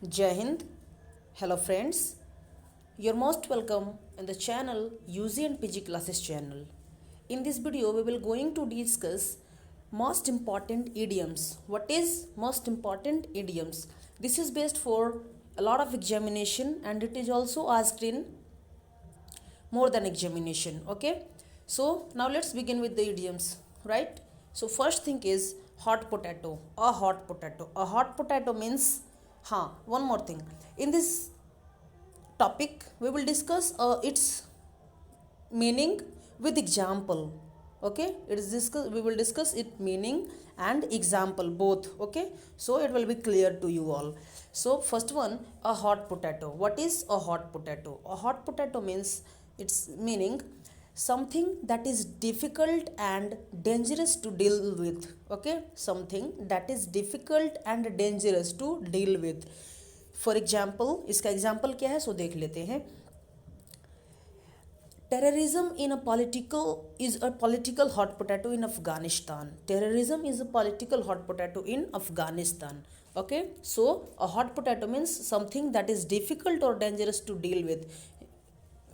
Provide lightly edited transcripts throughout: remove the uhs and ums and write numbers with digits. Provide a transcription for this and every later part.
Jai Hind. Hello friends. You're most welcome in the channel UZ and PG classes channel. In this video we will going to discuss most important idioms. What is most important idioms? This is based for a lot of examination and it is also asked in more than examination. Okay, so now let's begin with the idioms, right? So first thing is hot potato. A hot potato means, one more thing in this topic we will discuss its meaning with example. Okay, it is discuss, we will discuss it meaning and example both. Okay, so it will be clear to you all. So first one, a hot potato. What is a hot potato? A hot potato means, its meaning, something that is difficult and dangerous to deal with. Okay, something that is difficult and dangerous to deal with. For example, इसका example क्या है सो देख लेते हैं. Terrorism in a political is a political hot potato in Afghanistan. Terrorism is a political hot potato in Afghanistan. Okay, so a hot potato means something that is difficult or dangerous to deal with.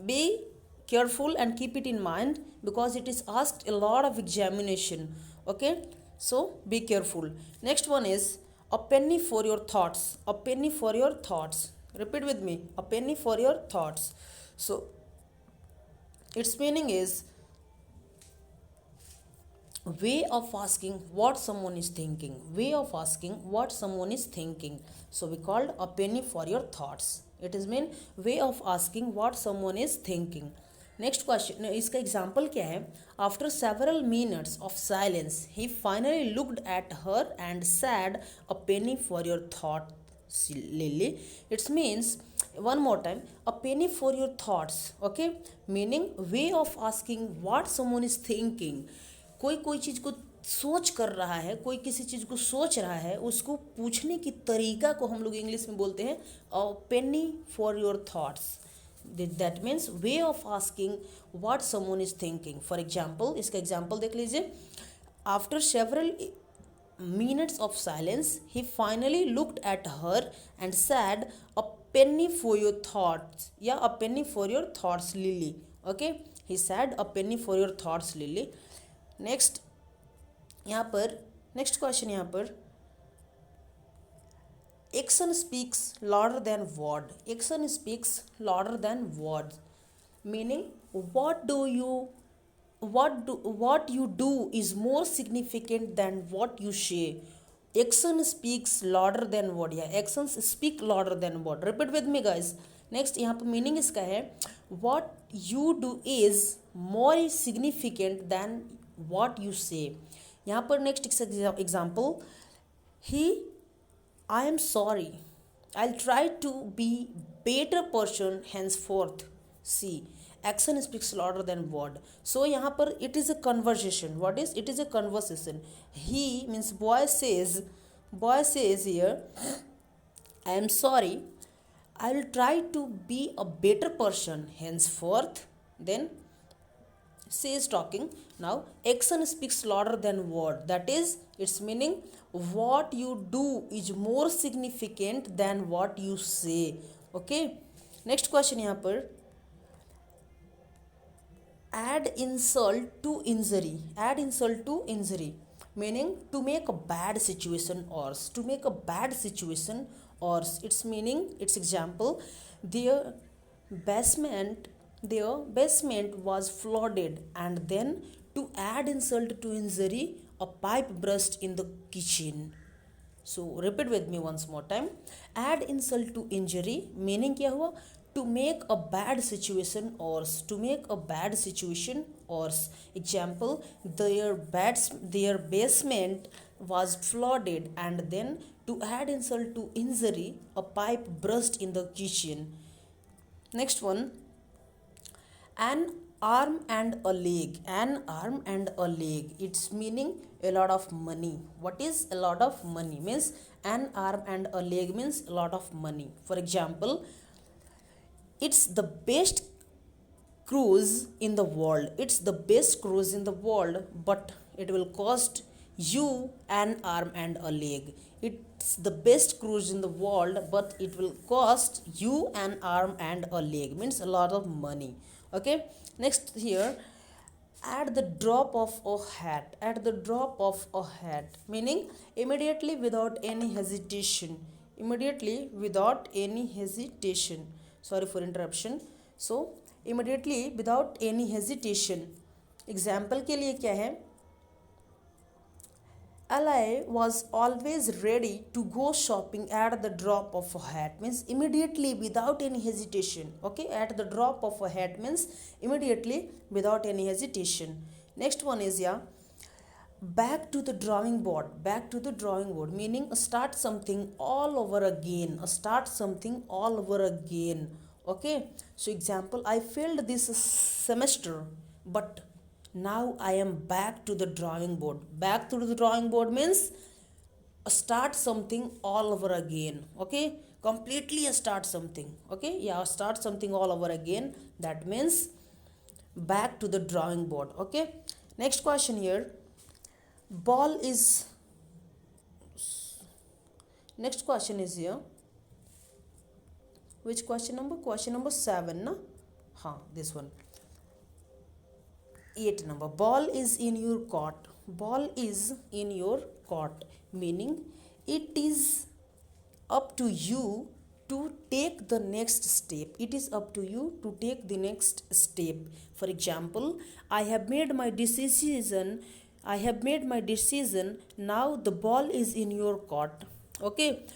Be careful and keep it in mind because it is asked a lot of examination. Okay, so be careful. Next one is a penny for your thoughts. A penny for your thoughts. Repeat with me. A penny for your thoughts. So its meaning is way of asking what someone is thinking. Way of asking what someone is thinking. So we called a penny for your thoughts. It is mean way of asking what someone is thinking. Next question, इसका example क्या है? After several minutes of silence he finally looked at her and sad a Penney for your thoughts lily. It's means, one more time, a penny for your thoughts. Okay, meaning way of asking what someone is thinking. कोई चीज़ को सोच कर रहा है, कोई किसी चीज़ को सोच रहा है, उसको पूछने की तरीका को हम लोग इंग्लिश में बोलते हैं a penny for your thoughts. That means way of asking what someone is thinking. For example, इसका example देख लीजिए. After several minutes of silence, he finally looked at her and said, "A penny for your thoughts." या a penny for your thoughts, Lily. Okay, he said a penny for your thoughts, Lily. Next, यहाँ पर next question यहाँ पर, action speaks louder than word. Action speaks louder than words. Meaning, what you do is more significant than what you say. Action speaks louder than word. या actions speak louder than word. Repeat with me guys. Next यहाँ पर meaning इसका है, what you do is more significant than what you say. यहाँ पर next example, I am sorry. I'll try to be better person henceforth. See, action speaks louder than word. So यहाँ पर it is a conversation. What is it? Is a conversation. He means boy says here, I am sorry. I'll try to be a better person henceforth. Then says talking. Now action speaks louder than word. That is its meaning, what you do is more significant than what you say. Okay, next question यहाँ पर, add insult to injury. Add insult to injury, meaning to make a bad situation worse. To make a bad situation worse. Its meaning, its example, their basement was flooded, and then to add insult to injury, a pipe burst in the kitchen. So repeat with me once more time. Add insult to injury, meaning क्या हुआ? To make a bad situation worse. To make a bad situation worse. Example, their basement was flooded, and then to add insult to injury, a pipe burst in the kitchen. Next one, an arm and a leg. An arm and a leg, its meaning a lot of money. What is a lot of money? Means an arm and a leg means a lot of money. For example, it's the best cruise in the world. It's the best cruise in the world, but it will cost you an arm and a leg. It's the best cruise in the world, but it will cost you an arm and a leg, means a lot of money. Okay, next here, at the drop of a hat, at the drop of a hat, meaning immediately without any hesitation, immediately without any hesitation, sorry for interruption. So immediately without any hesitation, example के लिए क्या है, Ali was always ready to go shopping at the drop of a hat, means immediately without any hesitation. Okay, at the drop of a hat means immediately without any hesitation. Next one is, yeah, back to the drawing board, back to the drawing board, meaning start something all over again, start something all over again. Okay, so example, I failed this semester, but now I am back to the drawing board. Back to the drawing board means start something all over again. Okay, completely start something. Okay, yeah, start something all over again, that means back to the drawing board. Okay, next question here, ball is, next question is here, which question number, question number 7 na, this one, 8 number, ball is in your court, ball is in your court, meaning it is up to you to take the next step, it is up to you to take the next step. For example, I have made my decision, I have made my decision, now the ball is in your court. Okay,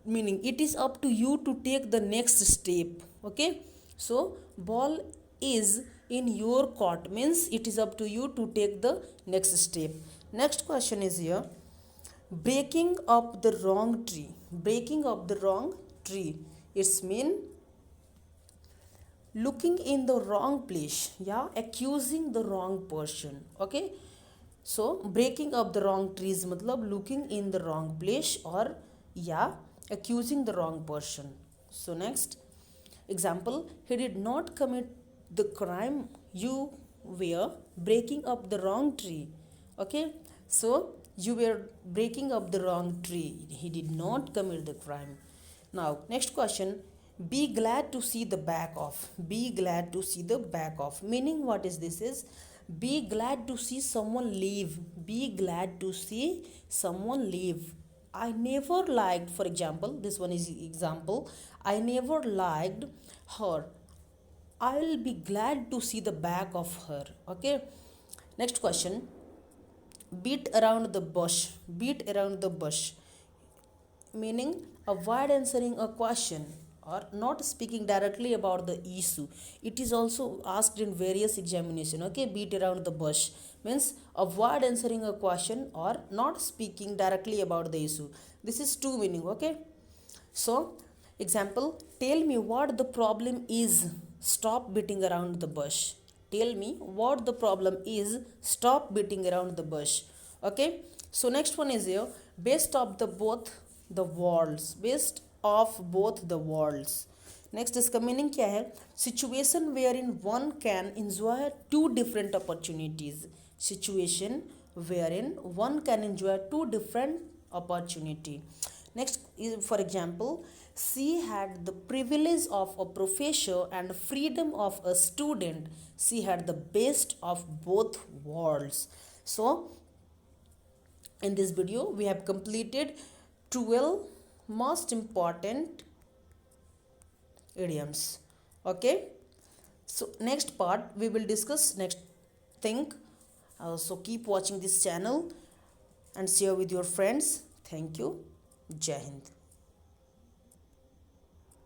meaning it is up to you to take the next step. Okay, so ball is in your court means it is up to you to take the next step. Next question is here, breaking up the wrong tree, breaking up the wrong tree, it's mean looking in the wrong place, yeah, accusing the wrong person. Okay, so breaking up the wrong trees matlab looking in the wrong place, or yeah, accusing the wrong person. So next example, he did not commit the crime, you were breaking up the wrong tree. Okay, so you were breaking up the wrong tree, he did not commit the crime. Now next question, be glad to see the back of, be glad to see the back of, meaning what is this is, be glad to see someone leave, be glad to see someone leave. I never liked, for example, this one is example, I never liked her, I'll be glad to see the back of her. Okay, next question, beat around the bush, beat around the bush, meaning avoid answering a question or not speaking directly about the issue. It is also asked in various examination. Okay, beat around the bush means avoid answering a question or not speaking directly about the issue. This is two meaning. Okay, so example, tell me what the problem is, stop beating around the bush, tell me what the problem is, stop beating around the bush. Okay, so next one is here, best of the both the worlds, best of both the worlds. Next इसका meaning क्या है, situation wherein one can enjoy two different opportunities, situation wherein one can enjoy two different opportunity. Next, for example, she had the privilege of a professor and freedom of a student. She had the best of both worlds. So, in this video, we have completed 12 most important idioms. Okay. So, next part we will discuss next thing. So, keep watching this channel and share with your friends. Thank you. Jai Hind.